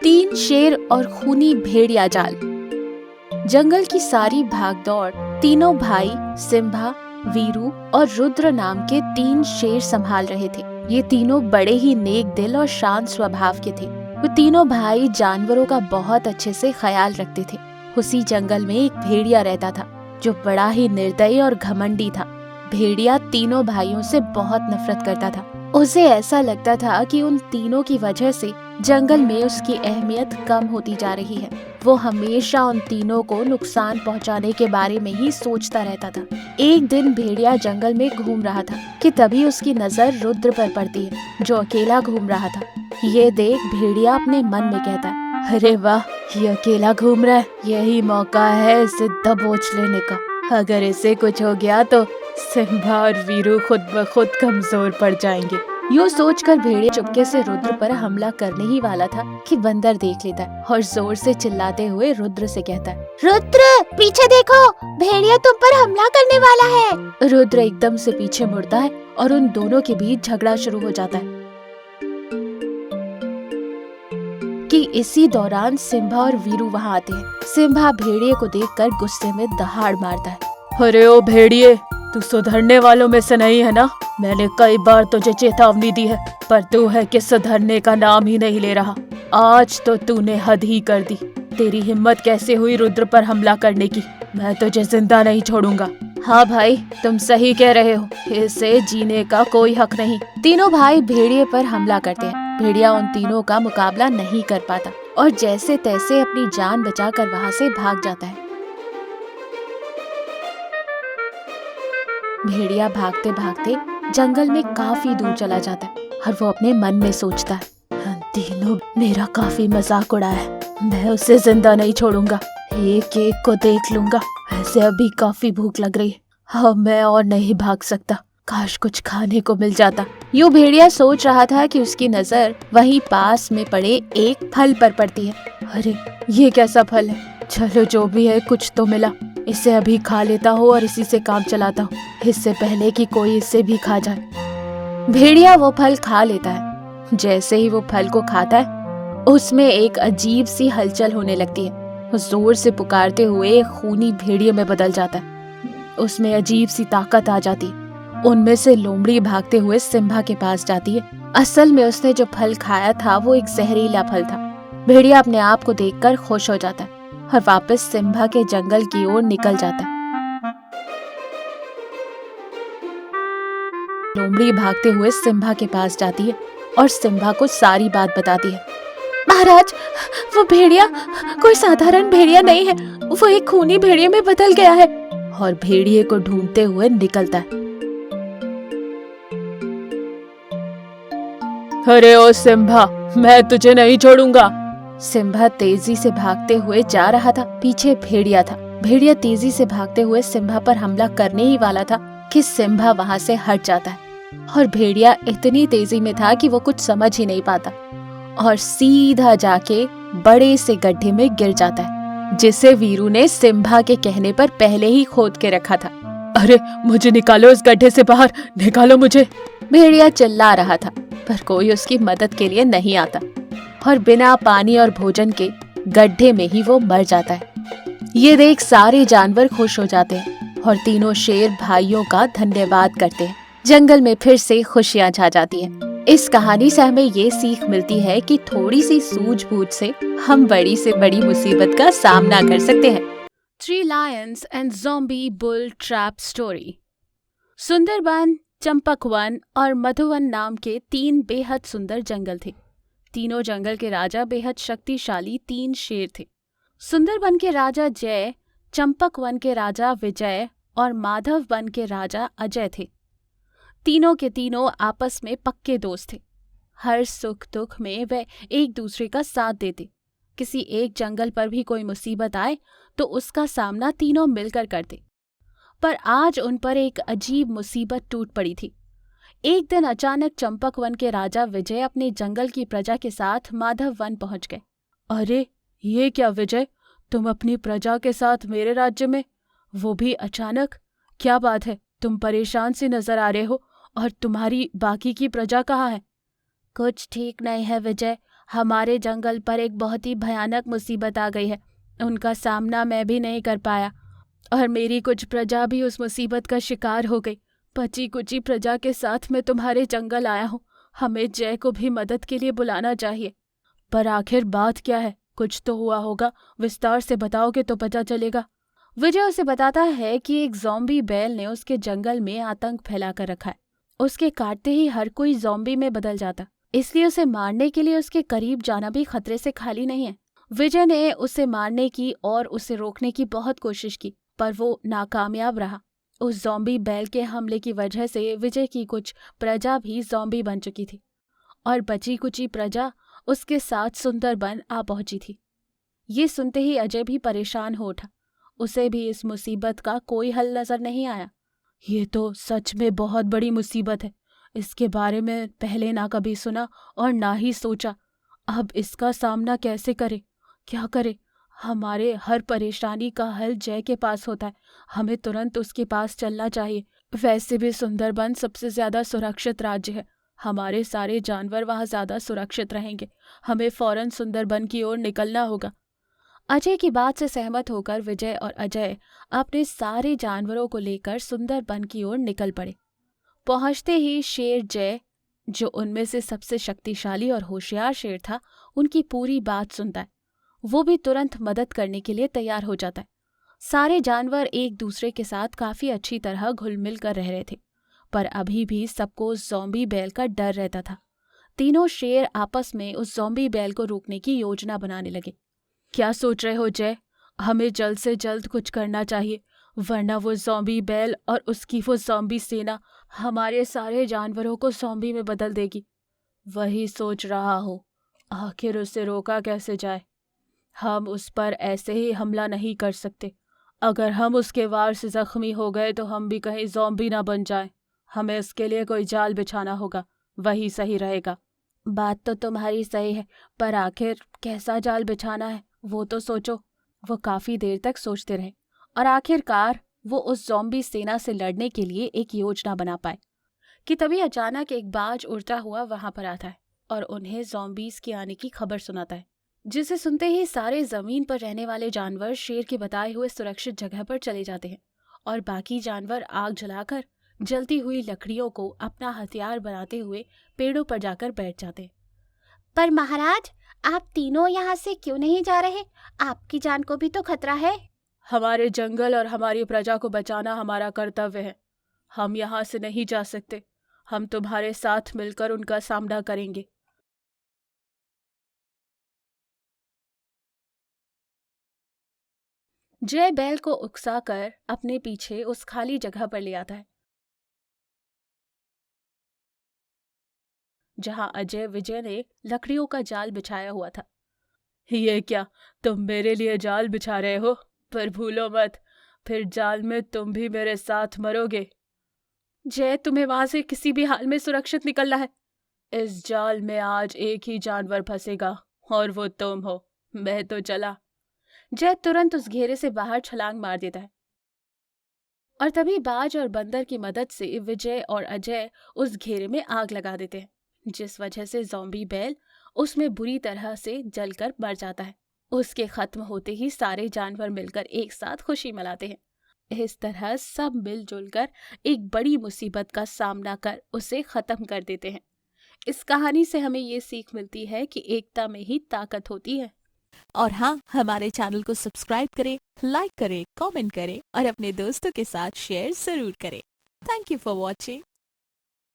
तीन शेर और खूनी भेड़िया जाल। जंगल की सारी भागदौड़ तीनों भाई सिम्बा, वीरू और रुद्र नाम के तीन शेर संभाल रहे थे। ये तीनों बड़े ही नेक दिल और शांत स्वभाव के थे। वो तीनों भाई जानवरों का बहुत अच्छे से ख्याल रखते थे। उसी जंगल में एक भेड़िया रहता था जो बड़ा ही निर्दयी और घमंडी था। भेड़िया तीनों भाइयों से बहुत नफरत करता था। उसे ऐसा लगता था कि उन तीनों की वजह से जंगल में उसकी अहमियत कम होती जा रही है। वो हमेशा उन तीनों को नुकसान पहुंचाने के बारे में ही सोचता रहता था। एक दिन भेड़िया जंगल में घूम रहा था कि तभी उसकी नजर रुद्र पर पड़ती है जो अकेला घूम रहा था। ये देख भेड़िया अपने मन में कहता है, अरे वाह, ये अकेला घूम रहा है, यही मौका है इसे दबोच लेने का। अगर इसे कुछ हो गया तो सिम्बा और वीरू खुद ब खुद कमजोर पड़ जाएंगे। यूँ सोचकर भेड़िया चुपके से रुद्र पर हमला करने ही वाला था कि बंदर देख लेता है और जोर से चिल्लाते हुए रुद्र से कहता है, रुद्र पीछे देखो, भेड़िया तुम पर हमला करने वाला है। रुद्र एकदम से पीछे मुड़ता है और उन दोनों के बीच झगड़ा शुरू हो जाता है कि इसी दौरान सिम्बा और वीरू वहाँ आते हैं। सिम्बा भेड़िए को देखकर गुस्से में दहाड़ मारता है, अरे ओ भेड़िए, तू सुधरने वालों में से नहीं है ना? मैंने कई बार तुझे चेतावनी दी है, पर तू है कि सुधरने का नाम ही नहीं ले रहा। आज तो तूने हद ही कर दी। तेरी हिम्मत कैसे हुई रुद्र पर हमला करने की? मैं तुझे जिंदा नहीं छोड़ूंगा। हाँ भाई, तुम सही कह रहे हो, इसे जीने का कोई हक नहीं। तीनों भाई भेड़िए पर हमला करते हैं। भेड़िया उन तीनों का मुकाबला नहीं कर पाता और जैसे तैसे अपनी जान बचाकर वहाँ से भाग जाता है। भेड़िया भागते भागते जंगल में काफी दूर चला जाता है और वो अपने मन में सोचता है, हम तीनों मेरा काफी मजाक उड़ाया है, मैं उसे जिंदा नहीं छोड़ूंगा, एक एक को देख लूंगा। वैसे अभी काफी भूख लग रही है, हाँ मैं और नहीं भाग सकता, काश कुछ खाने को मिल जाता। यूँ भेड़िया सोच रहा था कि उसकी नजर वहीं पास में पड़े एक फल पर पड़ती है। अरे ये कैसा फल है? चलो जो भी है कुछ तो मिला, इसे अभी खा लेता हूँ और इसी से काम चलाता हूँ, इससे पहले कि कोई इसे भी खा जाए। भेड़िया वो फल खा लेता है। जैसे ही वो फल को खाता है उसमें एक अजीब सी हलचल होने लगती है। वो जोर से पुकारते हुए एक खूनी भेड़िए में बदल जाता है। उसमें अजीब सी ताकत आ जाती है। उनमें से लोमड़ी भागते हुए सिम्बा के पास जाती है। असल में उसने जो फल खाया था वो एक जहरीला फल था। भेड़िया अपने आप को देखकर खुश हो जाता है और वापस सिम्बा के जंगल की ओर निकल जाता है। लोमड़ी भागते हुए सिम्बा के पास जाती है और सिम्बा को सारी बात बताती है। महाराज, वो भेड़िया कोई साधारण भेड़िया नहीं है, वो एक खूनी भेड़िए में बदल गया है। और भेड़िए को ढूंढते हुए निकलता है। अरे ओ सिम्बा, मैं तुझे नहीं छोड़ूंगा। सिम्बा तेजी से भागते हुए जा रहा था, पीछे भेड़िया था। भेड़िया तेजी से भागते हुए सिम्बा पर हमला करने ही वाला था कि सिम्बा वहाँ से हट जाता है और भेड़िया इतनी तेजी में था कि वो कुछ समझ ही नहीं पाता और सीधा जाके बड़े से गड्ढे में गिर जाता है, जिसे वीरू ने सिम्बा के कहने पर पहले ही खोद के रखा था। अरे मुझे निकालो इस गड्ढे से बाहर, निकालो मुझे। भेड़िया चिल्ला रहा था पर कोई उसकी मदद के लिए नहीं आता और बिना पानी और भोजन के गड्ढे में ही वो मर जाता है। ये देख सारे जानवर खुश हो जाते हैं और तीनों शेर भाइयों का धन्यवाद करते हैं। जंगल में फिर से खुशियां छा जाती हैं। इस कहानी से हमें ये सीख मिलती है कि थोड़ी सी सूझबूझ से हम बड़ी से बड़ी मुसीबत का सामना कर सकते हैं। 3 Lions and Zombie Bull Trap Story। Sundarban, चंपकवन और मधुवन नाम के 3 बेहद सुंदर जंगल थे। तीनों जंगल के राजा बेहद शक्तिशाली 3 शेर थे। सुंदरबन के राजा जय, चंपकवन के राजा विजय और माधववन के राजा अजय थे। तीनों के तीनों आपस में पक्के दोस्त थे। हर सुख दुख में वे एक दूसरे का साथ देते। किसी एक जंगल पर भी कोई मुसीबत आए तो उसका सामना तीनों मिलकर करते। पर आज उन पर एक अजीब मुसीबत टूट पड़ी थी। एक दिन अचानक चंपकवन के राजा विजय अपने जंगल की प्रजा के साथ माधववन पहुंच गए। अरे ये क्या विजय, तुम अपनी प्रजा के साथ मेरे राज्य में, वो भी अचानक? क्या बात है, तुम परेशान सी नजर आ रहे हो और तुम्हारी बाकी की प्रजा कहाँ है? कुछ ठीक नहीं है विजय, हमारे जंगल पर एक बहुत ही भयानक मुसीबत आ गई है। उनका सामना मैं भी नहीं कर पाया और मेरी कुछ प्रजा भी उस मुसीबत का शिकार हो गई। बची कुची प्रजा के साथ मैं तुम्हारे जंगल आया हूँ। हमें जय को भी मदद के लिए बुलाना चाहिए। पर आखिर बात क्या है? कुछ तो हुआ होगा, विस्तार से बताओगे तो पता चलेगा। विजय उसे बताता है कि एक ज़ॉम्बी बैल ने उसके जंगल में आतंक फैला कर रखा है। उसके काटते ही हर कोई ज़ॉम्बी में बदल जाता, इसलिए उसे मारने के लिए उसके करीब जाना भी खतरे से खाली नहीं है। विजय ने उसे मारने की और उसे रोकने की बहुत कोशिश की, पर वो नाकामयाब रहा। उस ज़ॉम्बी बैल के हमले की वजह से विजय की कुछ प्रजा भी ज़ॉम्बी बन चुकी थी और बची कुची प्रजा उसके साथ सुंदरबन आ पहुंची थी। ये सुनते ही अजय भी परेशान हो उठा। उसे भी इस मुसीबत का कोई हल नजर नहीं आया। ये तो सच में बहुत बड़ी मुसीबत है। इसके बारे में पहले ना कभी सुना और ना ही सोचा। अब इसका सामना कैसे करे, क्या करे? हमारे हर परेशानी का हल जय के पास होता है। हमें तुरंत उसके पास चलना चाहिए। वैसे भी सुंदरबन सबसे ज्यादा सुरक्षित राज्य है। हमारे सारे जानवर वहां ज्यादा सुरक्षित रहेंगे। हमें फौरन सुंदरबन की ओर निकलना होगा। अजय की बात से सहमत होकर विजय और अजय अपने सारे जानवरों को लेकर सुंदरबन की ओर निकल पड़े। पहुंचते ही शेर जय, जो उनमें से सबसे शक्तिशाली और होशियार शेर था, उनकी पूरी बात सुनता है। वो भी तुरंत मदद करने के लिए तैयार हो जाता है। सारे जानवर एक दूसरे के साथ काफी अच्छी तरह घुल मिल कर रह रहे थे, पर अभी भी सबको उस ज़ॉम्बी बैल का डर रहता था। तीनों शेर आपस में उस ज़ॉम्बी बैल को रोकने की योजना बनाने लगे। क्या सोच रहे हो जय? हमें जल्द से जल्द कुछ करना चाहिए, वरना वो ज़ॉम्बी बैल और उसकी वो ज़ॉम्बी सेना हमारे सारे जानवरों को ज़ॉम्बी में बदल देगी। वही सोच रहा हूँ, आखिर उसे रोका कैसे जाए? हम उस पर ऐसे ही हमला नहीं कर सकते। अगर हम उसके वार से जख्मी हो गए तो हम भी कहीं ज़ॉम्बी ना बन जाएं। हमें इसके लिए कोई जाल बिछाना होगा, वही सही रहेगा। बात तो तुम्हारी सही है, पर आखिर कैसा जाल बिछाना है वो तो सोचो। वो काफी देर तक सोचते रहे और आखिरकार वो उस ज़ॉम्बी सेना से लड़ने के लिए एक योजना बना पाए कि तभी अचानक एक बाज उड़ता हुआ वहां पर आता है और उन्हें ज़ॉम्बीज के आने की खबर सुनाता है, जिसे सुनते ही सारे जमीन पर रहने वाले जानवर शेर के बताए हुए सुरक्षित जगह पर चले जाते हैं और बाकी जानवर आग जलाकर जलती हुई लकड़ियों को अपना हथियार बनाते हुए पेड़ों पर जाकर बैठ जाते हैं। पर महाराज, आप तीनों यहाँ से क्यों नहीं जा रहे? आपकी जान को भी तो खतरा है। हमारे जंगल और हमारी प्रजा को बचाना हमारा कर्तव्य है। हम यहाँ से नहीं जा सकते। हम तुम्हारे साथ मिलकर उनका सामना करेंगे। जय बैल को उकसाकर अपने पीछे उस खाली जगह पर ले आता है जहां अजय विजय ने लकड़ियों का जाल बिछाया हुआ था। ये क्या, तुम मेरे लिए जाल बिछा रहे हो? पर भूलो मत, फिर जाल में तुम भी मेरे साथ मरोगे। जय, तुम्हें वहां से किसी भी हाल में सुरक्षित निकलना है। इस जाल में आज एक ही जानवर फंसेगा और वो तुम हो। मैं तो चला। जय तुरंत उस घेरे से बाहर छलांग मार देता है और तभी बाज और बंदर की मदद से विजय और अजय उस घेरे में आग लगा देते हैं, जिस वजह से ज़ॉम्बी बैल उसमें बुरी तरह से जलकर मर जाता है। उसके खत्म होते ही सारे जानवर मिलकर एक साथ खुशी मनाते हैं। इस तरह सब मिलजुल कर एक बड़ी मुसीबत का सामना कर उसे खत्म कर देते हैं। इस कहानी से हमें ये सीख मिलती है कि एकता में ही ताकत होती है। और हाँ, हमारे चैनल को सब्सक्राइब करें, लाइक करें, कमेंट करें और अपने दोस्तों के साथ शेयर जरूर करें। Thank you for watching.